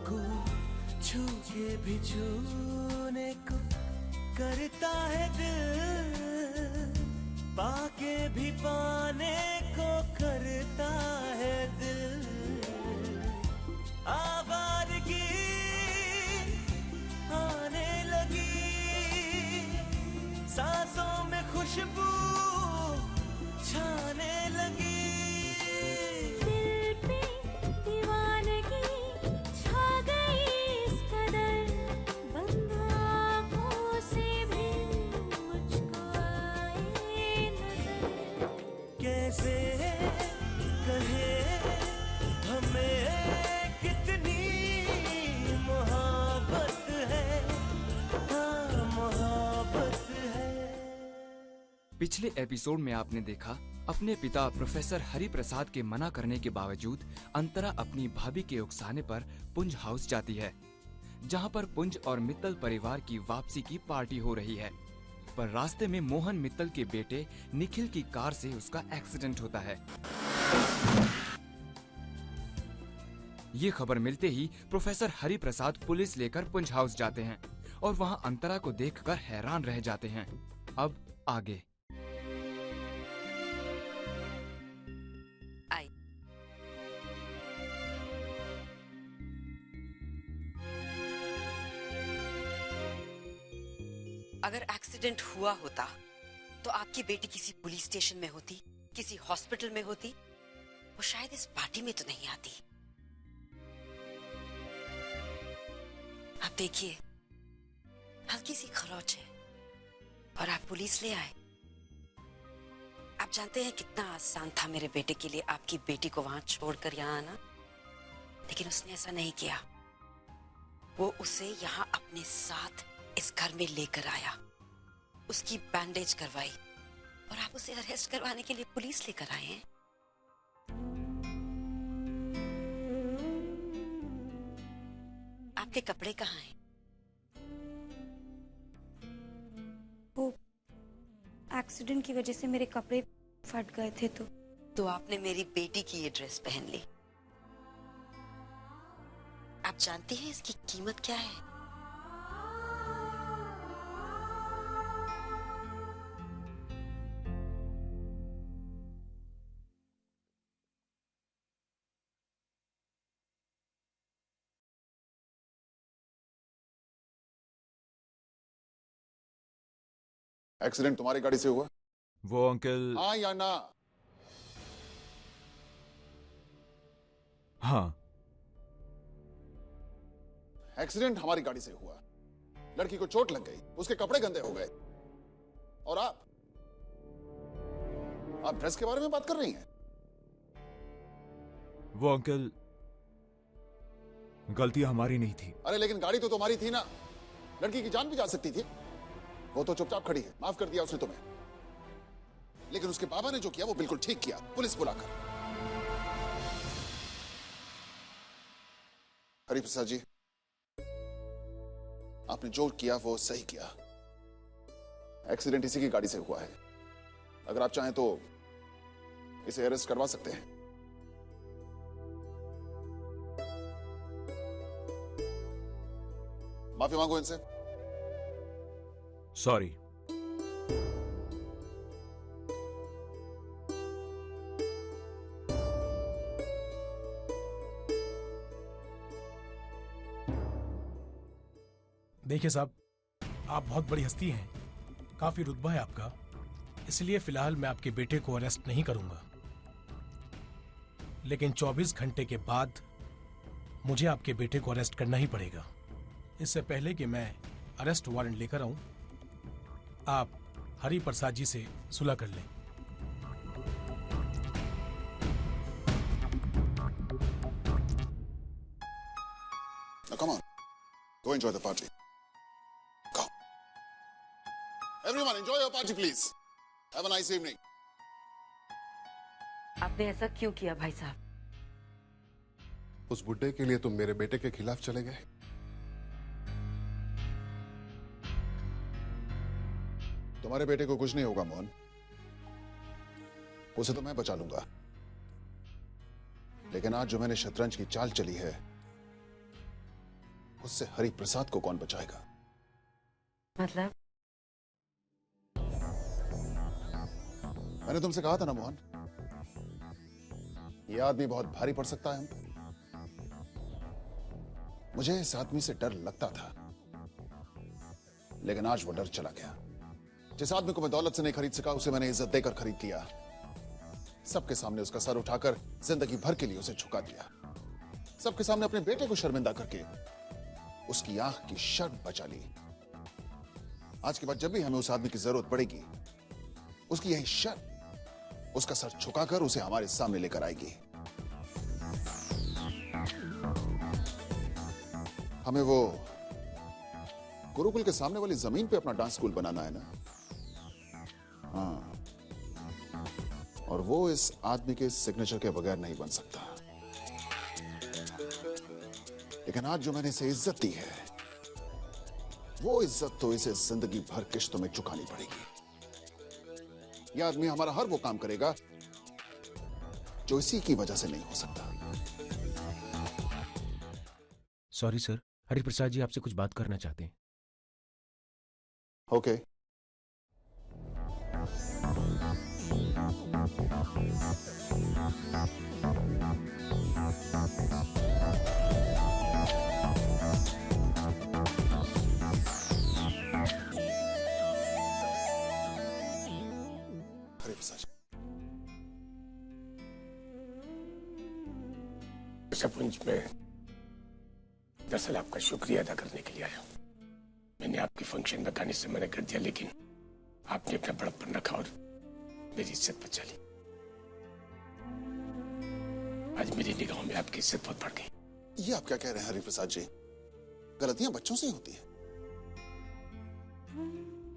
को छू के भी छूने को करता है दिल, पाके भी पाने को करता है दिल। आवारगी आने लगी, सांसों में खुशबू छाने लगी। दिल पे दीवानगी छा गई इस कदर, बंद आँखों से भी मुझको आए नजर। कैसे कहे हमें कितनी मोहब्बत है, हाँ मोहब्बत है। पिछले एपिसोड में आपने देखा अपने पिता प्रोफेसर हरि प्रसाद के मना करने के बावजूद अंतरा अपनी भाभी के उकसाने पर पुंज हाउस जाती है, जहां पर पुंज और मित्तल परिवार की वापसी की पार्टी हो रही है। पर रास्ते में मोहन मित्तल के बेटे निखिल की कार से उसका एक्सीडेंट होता है। ये खबर मिलते ही प्रोफेसर हरि प्रसाद पुलिस लेकर पुंज हाउस जाते हैं और वहां अंतरा को देखकर हैरान रह जाते हैं। अब आगे। अगर एक्सीडेंट हुआ होता तो आपकी बेटी किसी पुलिस स्टेशन में होती, किसी हॉस्पिटल में होती, वो शायद इस पार्टी में तो नहीं आती। आप देखिए, हल्की सी खरोच है और आप पुलिस ले आए। आप जानते हैं कितना आसान था मेरे बेटे के लिए आपकी बेटी को वहां छोड़कर यहाँ आना, लेकिन उसने ऐसा नहीं किया। वो उसे यहाँ अपने साथ इस घर में लेकर आया, उसकी बैंडेज करवाई और आप उसे अरेस्ट करवाने के लिए पुलिस लेकर आए हैं। आपके कपड़े कहाँ हैं? वो एक्सीडेंट की वजह से मेरे कपड़े फट गए थे तो आपने मेरी बेटी की ये ड्रेस पहन ली। आप जानती हैं इसकी कीमत क्या है? एक्सीडेंट तुम्हारी गाड़ी से हुआ? वो अंकल। हाँ या ना? हाँ। एक्सीडेंट हमारी गाड़ी से हुआ, लड़की को चोट लग गई, उसके कपड़े गंदे हो गए और आप ड्रेस के बारे में बात कर रही हैं? वो अंकल, गलती हमारी नहीं थी। अरे लेकिन गाड़ी तो तुम्हारी थी ना, लड़की की जान भी जा सकती थी। वो तो चुपचाप खड़ी है, माफ कर दिया उसने तुम्हें, लेकिन उसके पापा ने जो किया वो बिल्कुल ठीक किया, पुलिस बुलाकर। हरि प्रसाद जी, आपने जो किया वो सही किया। एक्सीडेंट इसी की गाड़ी से हुआ है। अगर आप चाहें तो इसे अरेस्ट करवा सकते हैं। माफी मांगो इनसे। सॉरी। देखिए साहब, आप बहुत बड़ी हस्ती हैं, काफी रुतबा है आपका, इसलिए फिलहाल मैं आपके बेटे को अरेस्ट नहीं करूंगा। लेकिन 24 घंटे के बाद मुझे आपके बेटे को अरेस्ट करना ही पड़ेगा। इससे पहले कि मैं अरेस्ट वारंट लेकर आऊं, आप हरि प्रसाद जी से सुलह कर लें। Now come on, go enjoy the party. Go. Everyone, enjoy your party, please. Have a nice evening. आपने ऐसा क्यों किया भाई साहब? उस बुड्ढे के लिए तुम मेरे बेटे के खिलाफ चले गए। तुम्हारे बेटे को कुछ नहीं होगा मोहन, उसे तो मैं बचा लूंगा। लेकिन आज जो मैंने शतरंज की चाल चली है उससे हरि प्रसाद को कौन बचाएगा? मतलब? मैंने तुमसे कहा था ना मोहन, ये आदमी बहुत भारी पड़ सकता है हम पे। मुझे इस आदमी से डर लगता था, लेकिन आज वो डर चला गया। जिस आदमी को मैं दौलत से नहीं खरीद सका, उसे मैंने इज्जत देकर खरीद लिया। सबके सामने उसका सर उठाकर जिंदगी भर के लिए उसे झुका दिया। सबके सामने अपने बेटे को शर्मिंदा करके उसकी आंख की शर्म बचा ली। आज के बाद जब भी हमें उस आदमी की जरूरत पड़ेगी, उसकी यही शर्म उसका सर झुकाकर उसे हमारे सामने लेकर आएगी। हमें वो गुरुकुल के सामने वाली जमीन पे अपना डांस स्कूल बनाना है ना? हाँ, और वो इस आदमी के सिग्नेचर के बगैर नहीं बन सकता। लेकिन आज जो मैंने इसे इज्जत दी है, वो इज्जत तो इसे जिंदगी भर किश्तों में चुकानी पड़ेगी। यह आदमी हमारा हर वो काम करेगा जो इसी की वजह से नहीं हो सकता। सॉरी सर, हरिप्रसाद जी आपसे कुछ बात करना चाहते हैं। ओके। सपुंज में दरअसल आपका शुक्रिया अदा करने के लिए आया हूं। मैंने आपके फंक्शन में गाने से मना कर दिया, लेकिन आपने अपना बड़प्पन रखा और मेरी इज्जत बचा ली। आज मेरी निगाहों में आपकी इज्जत बहुत बढ़ गई। ये आप क्या कह रहे हैं हरिप्रसाद जी? गलतियां बच्चों से ही होती है।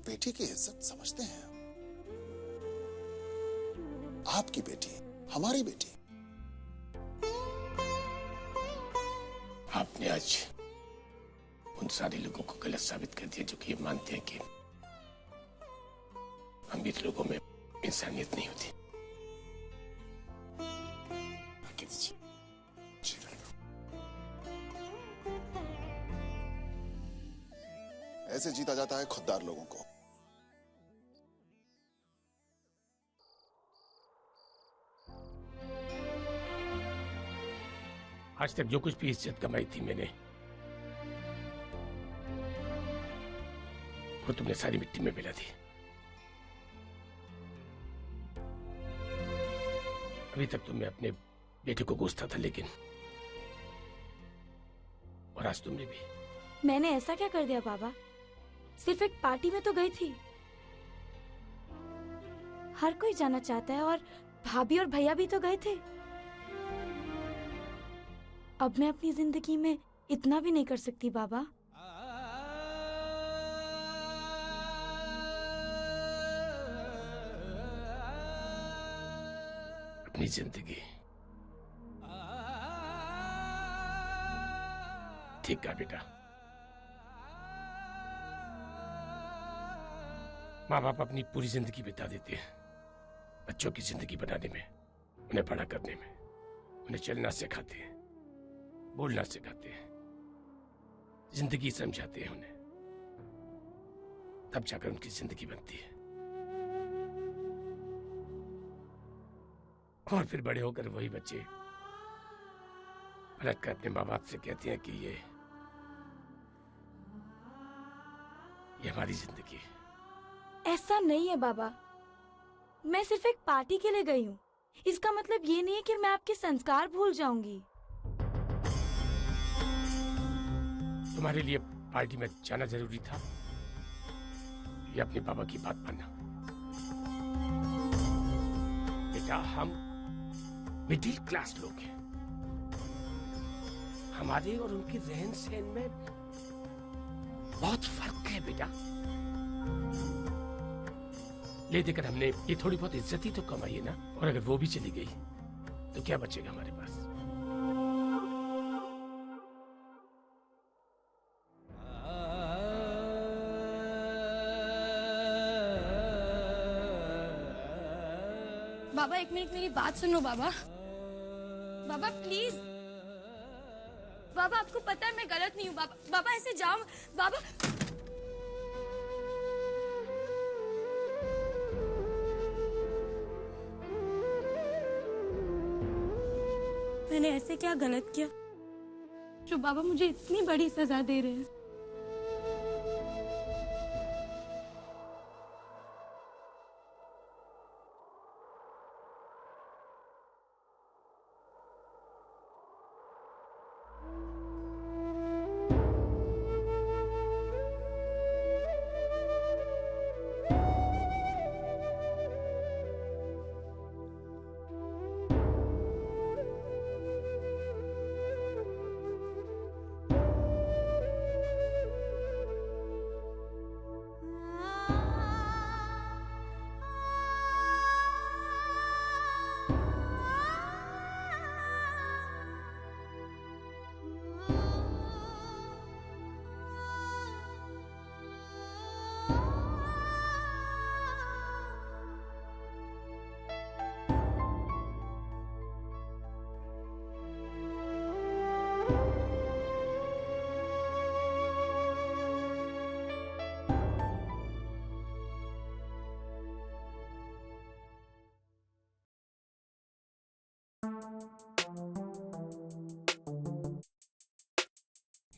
बेटी की इज्जत समझते हैं। आपकी बेटी, हमारी बेटी। आपने आज उन सारे लोगों को गलत साबित कर दिया जो कि ये मानते हैं कि अमीर लोगों में इंसानियत नहीं होती। ऐसे जीता जाता है खुददार लोगों को। आज तक जो कुछ भी इज्जत कमाई थी मैंने, वो तुमने सारी मिट्टी में मिला दी। अभी तक तो मैं अपने बेटे को कोसता था, लेकिन और आज तुमने भी। मैंने ऐसा क्या कर दिया बाबा? सिर्फ एक पार्टी में तो गई थी। हर कोई जाना चाहता है, और भाभी और भैया भी तो गए थे। अब मैं अपनी जिंदगी में इतना भी नहीं कर सकती बाबा। अपनी जिंदगी ठीक है बेटा। माँ बाप अपनी पूरी जिंदगी बिता देते हैं बच्चों की जिंदगी बनाने में, उन्हें बड़ा करने में। उन्हें चलना सिखाते हैं, बोलना सिखाते हैं, जिंदगी समझाते हैं उन्हें, तब जाकर उनकी जिंदगी बनती है। और फिर बड़े होकर वही बच्चे पलट कर अपने माँ बाप से कहते हैं कि ये हमारी जिंदगी है। ऐसा नहीं है बाबा। मैं सिर्फ एक पार्टी के लिए गई हूँ। इसका मतलब ये नहीं है कि मैं आपके संस्कार भूल जाऊंगी। तुम्हारे लिए पार्टी में जाना जरूरी था या अपने बाबा की बात मानना? बेटा, हम मिडिल क्लास लोग हैं। हमारे और उनके रहन सहन में बहुत फर्क है बेटा। ले देकर हमने ये थोड़ी बहुत इज्जत ही तो कमाई है ना, और अगर वो भी चली गई तो क्या बचेगा हमारे पास? बाबा एक मिनट मेरी बात सुनो बाबा। बाबा प्लीज, बाबा आपको पता है मैं गलत नहीं हूँ। बाबा बाबा ऐसे जाओ बाबा। मैंने ऐसे क्या गलत किया जो बाबा मुझे इतनी बड़ी सजा दे रहे हैं?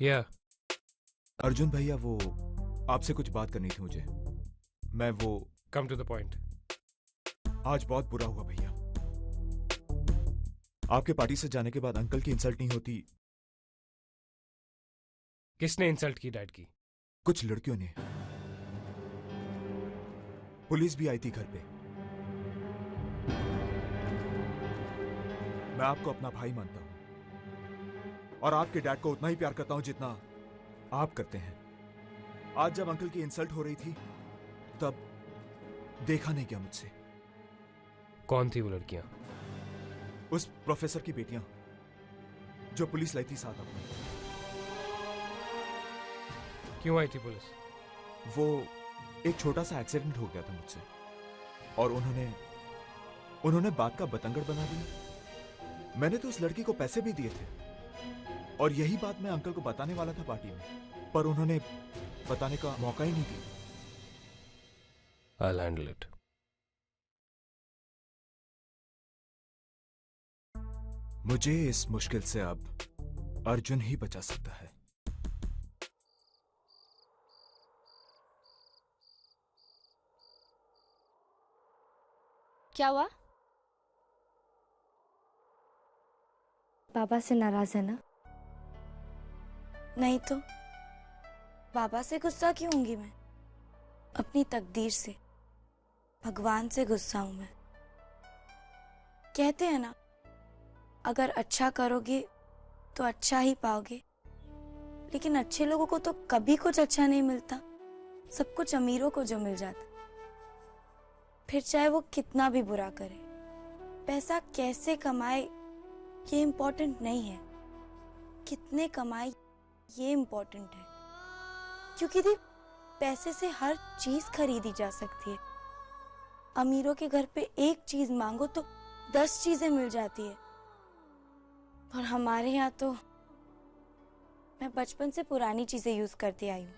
या अर्जुन भैया, वो आपसे कुछ बात करनी थी मुझे। मैं वो कम टू द पॉइंट। आज बहुत बुरा हुआ भैया। आपके पार्टी से जाने के बाद अंकल की इंसल्ट नहीं होती। किसने इंसल्ट की डैड की? कुछ लड़कियों ने। पुलिस भी आई थी घर पे। मैं आपको अपना भाई मानता हूं और आपके डैड को उतना ही प्यार करता हूं जितना आप करते हैं। आज जब अंकल की इंसल्ट हो रही थी तब देखा नहीं गया मुझसे। कौन थी वो लड़कियां? उस प्रोफेसर की बेटियां जो पुलिस लाई थी साथ अपने। क्यों आई थी पुलिस? वो एक छोटा सा एक्सीडेंट हो गया था मुझसे और उन्होंने बात का बतंगड़ बना दिया। मैंने तो उस लड़की को पैसे भी दिए थे और यही बात मैं अंकल को बताने वाला था पार्टी में, पर उन्होंने बताने का मौका ही नहीं दिया। I'll handle it. मुझे इस मुश्किल से अब अर्जुन ही बचा सकता है। क्या हुआ? बाबा से नाराज है ना? नहीं तो बाबा से गुस्सा क्यों होंगी मैं? अपनी तकदीर से, भगवान से गुस्सा हूं मैं। कहते हैं ना, अगर अच्छा करोगे तो अच्छा ही पाओगे, लेकिन अच्छे लोगों को तो कभी कुछ अच्छा नहीं मिलता। सब कुछ अमीरों को जो मिल जाता, फिर चाहे वो कितना भी बुरा करे। पैसा कैसे कमाए ये इम्पोर्टेंट नहीं है, कितने कमाए ये इम्पोर्टेंट है। क्योंकि दी पैसे से हर चीज खरीदी जा सकती है। अमीरों के घर पे एक चीज मांगो तो 10 चीजें मिल जाती है, और हमारे यहाँ तो मैं बचपन से पुरानी चीजें यूज करती आई हूँ।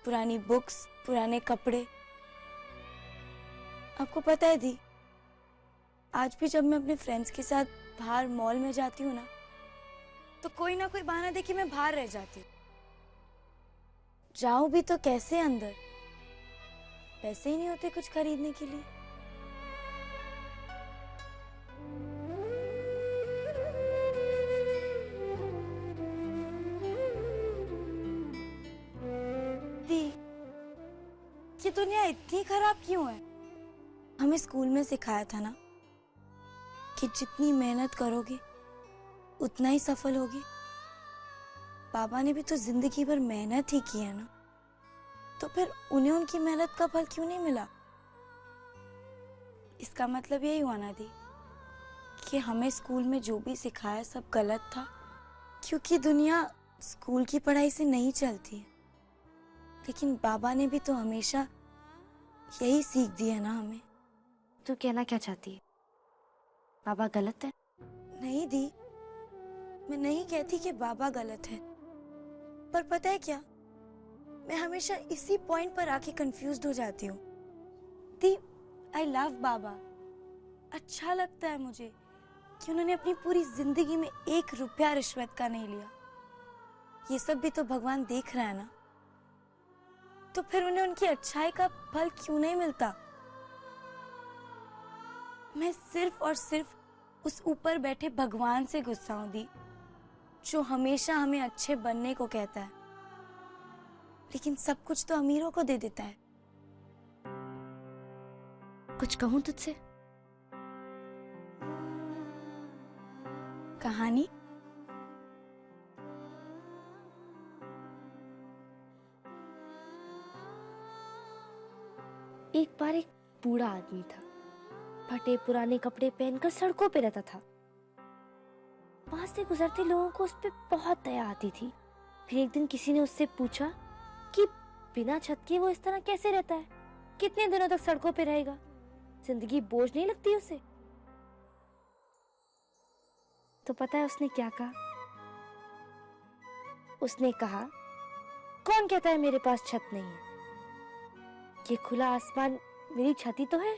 पुरानी बुक्स, पुराने कपड़े। आपको पता है दी, आज भी जब मैं अपने फ्रेंड्स के साथ बाहर मॉल में जाती हूँ ना, तो कोई ना कोई बहाना दे के मैं बाहर रह जाती हूँ। जाऊं भी तो कैसे अंदर? पैसे ही नहीं होते कुछ खरीदने के लिए। दी, ये दुनिया इतनी खराब क्यों है? हमें स्कूल में सिखाया था ना कि जितनी मेहनत करोगे उतना ही सफल होगी। बाबा ने भी तो जिंदगी भर मेहनत ही की है ना, तो फिर उन्हें उनकी मेहनत का फल क्यों नहीं मिला? इसका मतलब यही हुआ ना दी कि हमें स्कूल में जो भी सिखाया सब गलत था, क्योंकि दुनिया स्कूल की पढ़ाई से नहीं चलती है। लेकिन बाबा ने भी तो हमेशा यही सीख दी है ना हमें। तू कहना क्या चाहती है? बाबा गलत है? नहीं दी, मैं नहीं कहती कि बाबा गलत है, पर पता है क्या, मैं हमेशा इसी पॉइंट पर आके कंफ्यूज्ड हो जाती हूँ। दी, आई लव बाबा। अच्छा लगता है मुझे कि उन्होंने अपनी पूरी जिंदगी में 1 रुपया रिश्वत का नहीं लिया। ये सब भी तो भगवान देख रहा है ना, तो फिर उन्हें उनकी अच्छाई का फल क्यों नहीं मिलता? मैं सिर्फ और सिर्फ उस ऊपर बैठे भगवान से गुस्सा हूं दी, जो हमेशा हमें अच्छे बनने को कहता है, लेकिन सब कुछ तो अमीरों को दे देता है। कुछ कहूं तुझसे? कहानी? एक बार एक बूढ़ा आदमी था, फटे पुराने कपड़े पहनकर सड़कों पे रहता था। वहां से गुजरते लोगों को उस पे बहुत दया आती थी। फिर एक दिन किसी ने उससे पूछा कि बिना छत के वो इस तरह कैसे रहता है, कितने दिनों तक सड़कों पे रहेगा, जिंदगी बोझ नहीं लगती उसे? तो पता है उसने क्या कहा? उसने कहा, कौन कहता है मेरे पास छत नहीं है? ये खुला आसमान मेरी छत तो है।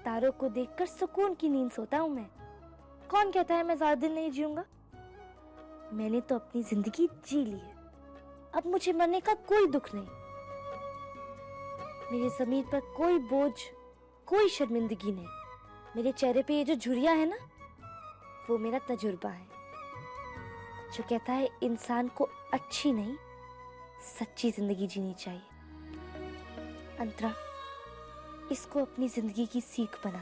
तारों को देखकर सुकून की नींद सोता हूं मैं। कौन कहता है मैं ज्यादा दिन नहीं जीऊंगा? मैंने तो अपनी जिंदगी जी ली है, अब मुझे मरने का कोई दुख नहीं। मेरे जमीन पर कोई बोझ, कोई शर्मिंदगी नहीं। मेरे चेहरे पे ये जो झुर्रियां है ना, वो मेरा तजुर्बा है, जो कहता है इंसान को अच्छी नहीं, सच्ची जिंदगी जीनी चाहिए। अंतरा, इसको अपनी जिंदगी की सीख बना।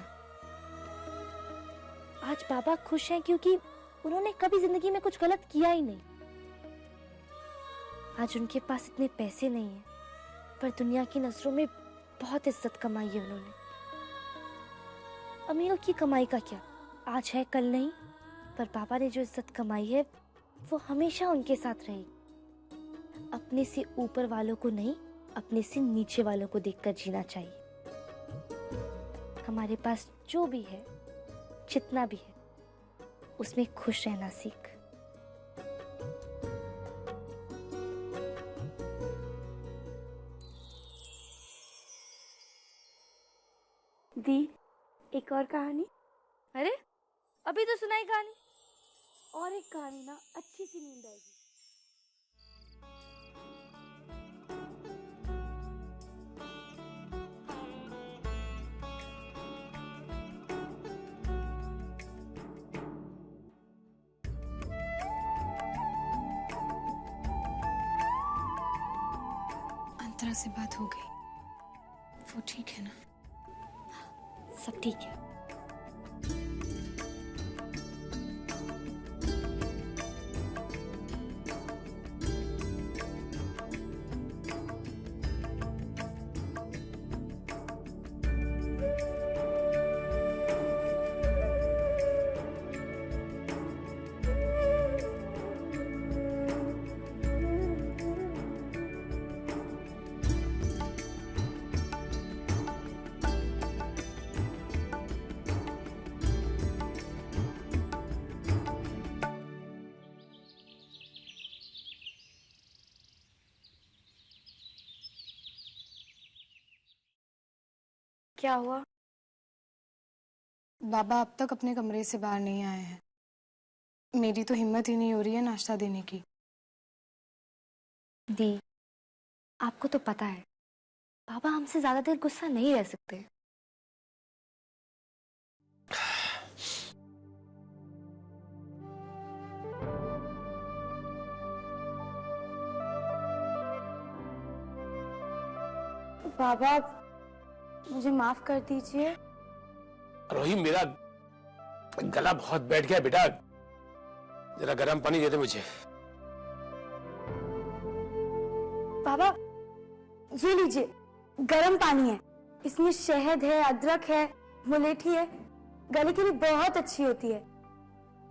आज बाबा खुश हैं क्योंकि उन्होंने कभी जिंदगी में कुछ गलत किया ही नहीं। आज उनके पास इतने पैसे नहीं हैं, पर दुनिया की नजरों में बहुत इज्जत कमाई है उन्होंने। अमीरों की कमाई का क्या, आज है कल नहीं, पर बाबा ने जो इज्जत कमाई है वो हमेशा उनके साथ रहेगी। अपने से ऊपर वालों को नहीं, अपने से नीचे वालों को देखकर जीना चाहिए। हमारे पास जो भी है, जितना भी है, उसमें खुश रहना सीख। दी, एक और कहानी? अरे अभी तो सुनाई कहानी, और एक कहानी ना, अच्छी सी नींद आएगी। अंतरा से बात हो गई, वो ठीक है ना? सब ठीक है। क्या हुआ? बाबा अब तक अपने कमरे से बाहर नहीं आए हैं। मेरी तो हिम्मत ही नहीं हो रही है नाश्ता देने की। दी, आपको तो पता है बाबा हमसे ज्यादा देर गुस्सा नहीं रह सकते। बाबा, मुझे माफ कर दीजिए। रोही, मेरा गला बहुत बैठ गया बेटा, जरा गर्म पानी दे दे मुझे। बाबा, ये लीजिए, गर्म पानी है, इसमें शहद है, अदरक है, मुलेठी है, गले के लिए बहुत अच्छी होती है।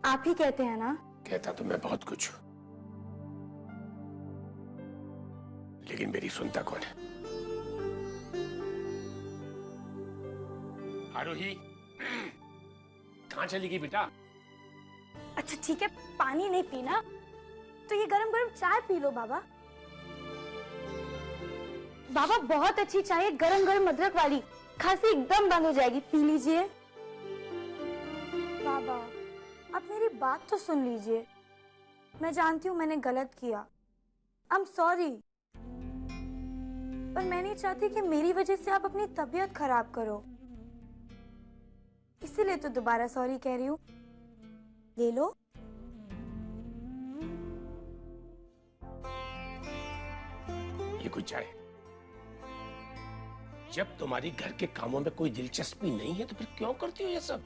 आप ही कहते हैं ना? कहता तो मैं बहुत कुछ हूं, लेकिन मेरी सुनता कौन है? आरोही, कहां चली गई बेटा? अच्छा ठीक है, पानी नहीं पीना तो ये गरम गरम चाय पी लो बाबा। बाबा बहुत अच्छी चाय है, गरम गरम अदरक वाली, खांसी एकदम बंद हो जाएगी, पी लीजिए। बाबा आप मेरी बात तो सुन लीजिए, मैं जानती हूँ मैंने गलत किया, आई एम सॉरी, पर मैं नहीं चाहती कि मेरी वजह से आप अपनी तबीयत खराब करो, इसीलिए तो दोबारा सॉरी कह रही हूँ। ले लो। ये कोई चाय? जब तुम्हारी घर के कामों में कोई दिलचस्पी नहीं है तो फिर क्यों करती हो ये सब?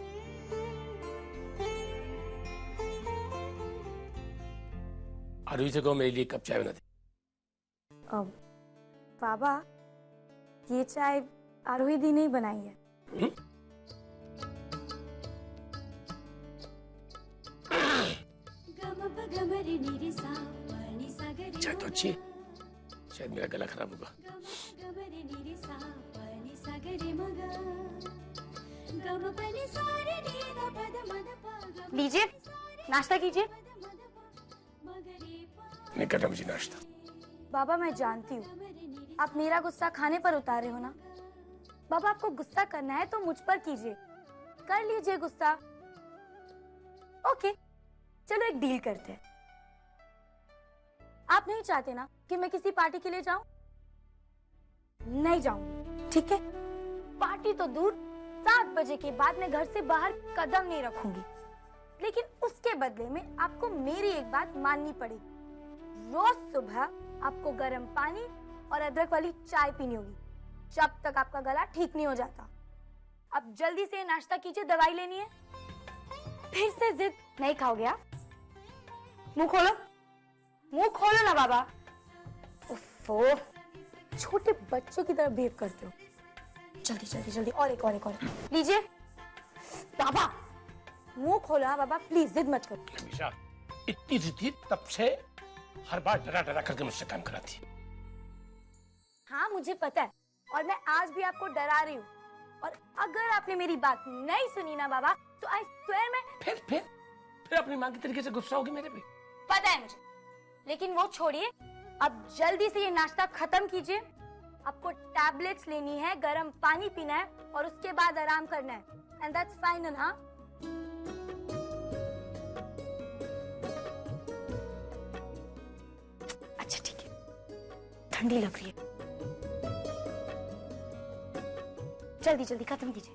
आरोही से कहो मेरे लिए कप चाय बना दे। अब बाबा ये चाय आरोही दी नहीं बनाई है। चाय तो अच्छी है, शायद मेरा गला खराब होगा। लीजिए नाश्ता कीजिए। नहीं करना मुझे नाश्ता। बाबा मैं जानती हूँ आप मेरा गुस्सा खाने पर उतारे हो ना। बाबा आपको गुस्सा करना है तो मुझ पर कीजिए, कर लीजिए गुस्सा। ओके चलो एक डील करते हैं। आप नहीं चाहते ना कि मैं किसी पार्टी के लिए जाऊं? नहीं जाऊंगी, ठीक है? पार्टी तो दूर, 7 बजे के बाद मैं घर से बाहर कदम नहीं रखूंगी, लेकिन उसके बदले में आपको मेरी एक बात माननी पड़ेगी। रोज सुबह आपको गर्म पानी और अदरक वाली चाय पीनी होगी जब तक आपका गला ठीक नहीं हो जाता। अब जल्दी से नाश्ता कीजिए, दवाई लेनी है। फिर से जिद नहीं खाओगे आप? मुंह खोलो, मुंह खोलो ना बाबा। उफ़ो, छोटे बच्चों की तरह बिहेव करते हो। जल्दी जल्दी जल्दी, और एक और एक और लीजिए। बाबा मुंह खोलो हाँ बाबा, प्लीज जिद मत करो। हमेशा इतनी जिद्दी, तब से हर बार डरा डरा करके मुझसे काम कराती है। हाँ मुझे पता है, और मैं आज भी आपको डरा रही हूँ, और अगर आपने मेरी बात नहीं सुनी ना बाबा तो आई स्वेयर मैं फिर अपनी माँ के तरीके से गुस्सा होगी मेरे पे। पता है मुझे, लेकिन वो छोड़िए, अब जल्दी से ये नाश्ता खत्म कीजिए। आपको टैबलेट्स लेनी है, गर्म पानी पीना है और उसके बाद आराम करना है। And that's final. हाँ अच्छा ठीक है, ठंडी लग रही है, जल्दी जल्दी खत्म कीजिए।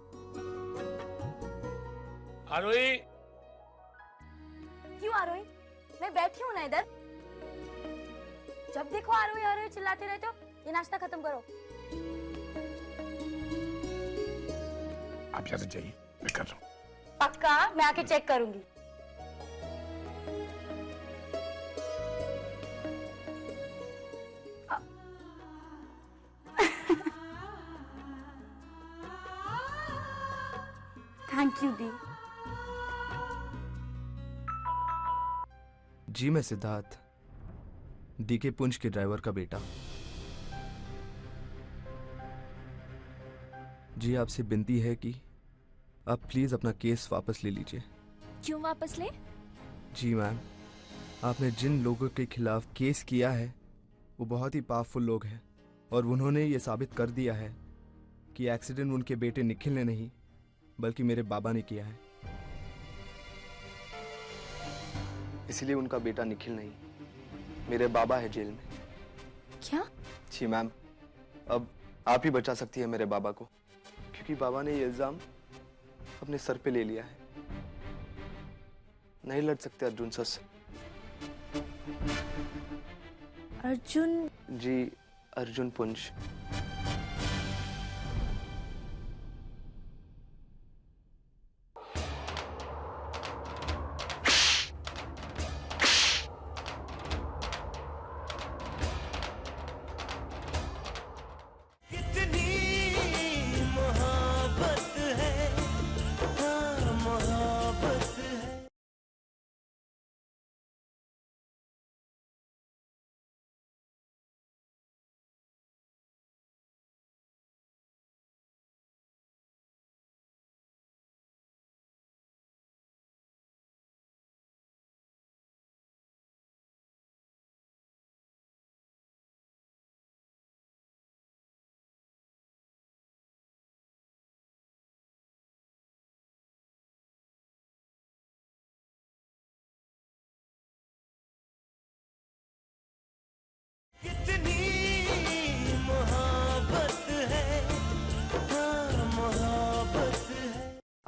आरोही। क्यों आरोही? मैं बैठी हूँ ना इधर, जब देखो आरोही आरोही चिल्लाते रहते हो। ये नाश्ता खत्म करो। आप यहाँ से जाइए, मैं कर रहा हूँ। पक्का? मैं आके चेक करूंगी। थैंक यू दी। जी मैं सिद्धार्थ, डीके पुंज के ड्राइवर का बेटा। जी आपसे विनती है कि आप प्लीज अपना केस वापस ले लीजिए। क्यों वापस ले? जी मैम, आपने जिन लोगों के खिलाफ केस किया है वो बहुत ही पावरफुल लोग हैं, और उन्होंने ये साबित कर दिया है कि एक्सीडेंट उनके बेटे निखिल ने नहीं बल्कि मेरे बाबा ने किया है। इसलिए उनका बेटा निखिल नहीं, मेरे बाबा है जेल में। क्या? जी मैम, अब आप ही बचा सकती है मेरे बाबा को, क्योंकि बाबा ने ये इल्जाम अपने सर पे ले लिया है। नहीं लड़ सकते अर्जुन सर से। अर्जुन? जी अर्जुन पुंज।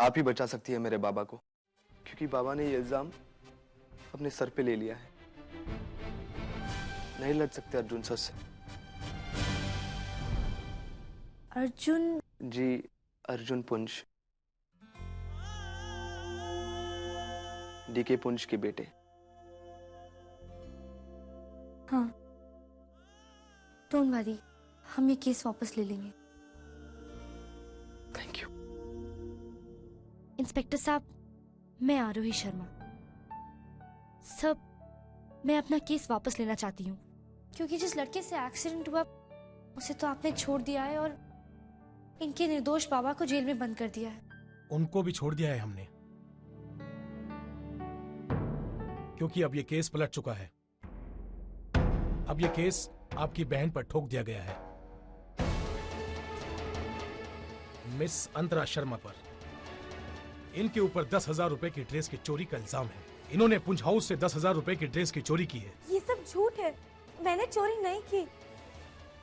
आप ही बचा सकती है मेरे बाबा को, क्योंकि बाबा ने ये इल्जाम अपने सर पे ले लिया है। नहीं लड़ सकते अर्जुन सर से। अर्जुन? जी, अर्जुन पुंज, डीके पुंज के बेटे। हाँ, डोंट वरी, हम ये केस वापस ले लेंगे। Thank you. इंस्पेक्टर साहब, मैं आरोही शर्मा। सब, मैं अपना केस वापस लेना चाहती हूँ, क्योंकि जिस लड़के से एक्सीडेंट हुआ उसे तो आपने छोड़ दिया है और इनके निर्दोष बाबा को जेल में बंद कर दिया है। उनको भी छोड़ दिया है हमने, क्योंकि अब ये केस पलट चुका है। अब ये केस आपकी बहन पर ठोक दिया गया है, मिस अंतरा शर्मा पर। इनके ऊपर 10,000 रुपए की ड्रेस की चोरी का इल्जाम है। इन्होंने पुंज हाउस से 10,000 रुपए की ड्रेस की चोरी की है। ये सब झूठ है, मैंने चोरी नहीं की।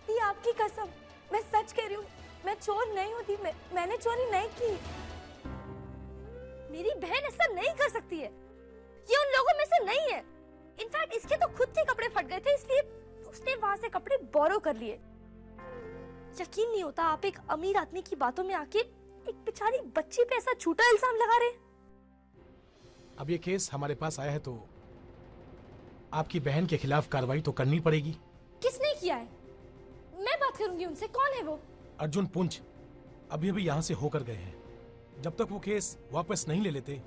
ये आपकी कसम, मैं सच कह रही हूँ, मैं चोर नहीं होती, मैंने चोरी नहीं की। मेरी बहन ऐसा नहीं कर सकती है, ये उन लोगों में से नहीं है। इनफैक्ट इसके तो खुद के कपड़े फट गए थे, इसलिए उसने वहां से कपड़े बोरो कर लिए। यकीन नहीं होता आप एक अमीर आदमी की बातों में आके एक बेचारी बच्ची पे ऐसा झूठा इल्जाम लगा रहे। अब ये केस हमारे पास आया है तो आपकी बहन के खिलाफ कार्रवाई तो करनी पड़ेगी। किसने किया है? मैं बात करूंगी उनसे। कौन है वो? अर्जुन पुंज अभी अभी यहां से होकर गए हैं। जब तक वो केस वापस नहीं ले लेते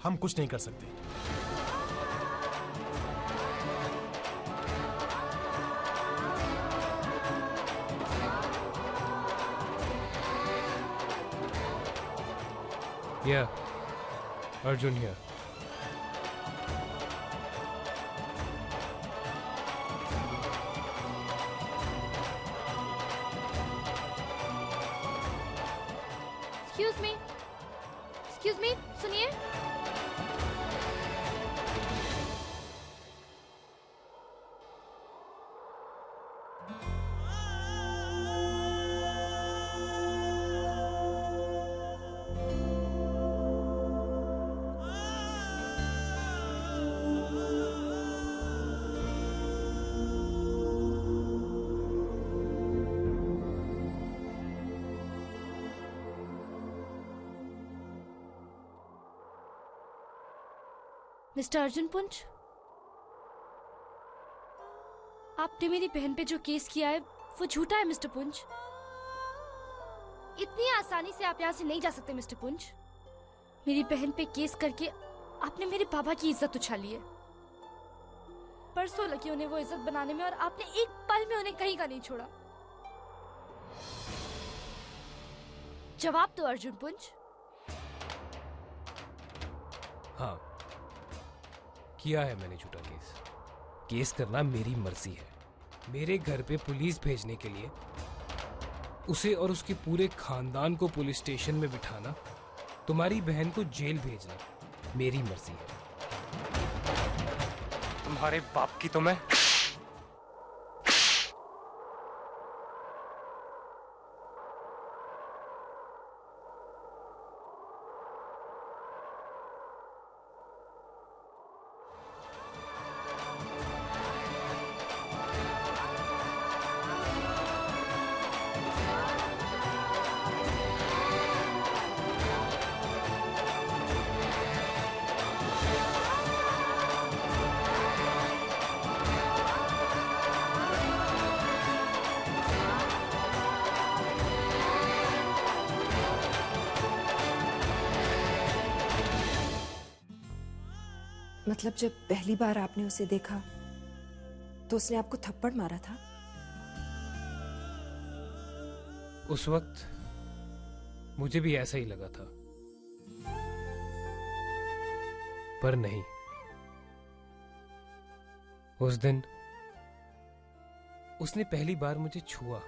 हम कुछ नहीं कर सकते। Yeah, Arjun here. Excuse me, सुनिए। मिस्टर अर्जुन पुंज, आपने मेरी बहन पे जो केस किया है वो झूठा है मिस्टर पुंज। इतनी आसानी से आप यहाँ से नहीं जा सकते मिस्टर पुंज। मेरी बहन पे केस करके आपने मेरे पापा की इज्जत उछाली है। परसों लगी उन्हें वो इज्जत बनाने में और आपने एक पल में उन्हें कहीं का नहीं छोड़ा। जवाब दो अर्जुन पुंज। हाँ, किया है मैंने झूठा केस। केस करना मेरी मर्जी है। मेरे घर पे पुलिस भेजने के लिए उसे और उसके पूरे खानदान को पुलिस स्टेशन में बिठाना, तुम्हारी बहन को जेल भेजना मेरी मर्जी है। तुम्हारे बाप की तो मैं मतलब जब पहली बार आपने उसे देखा तो उसने आपको थप्पड़ मारा था? उस वक्त मुझे भी ऐसा ही लगा था, पर नहीं। उस दिन उसने पहली बार मुझे छुआ।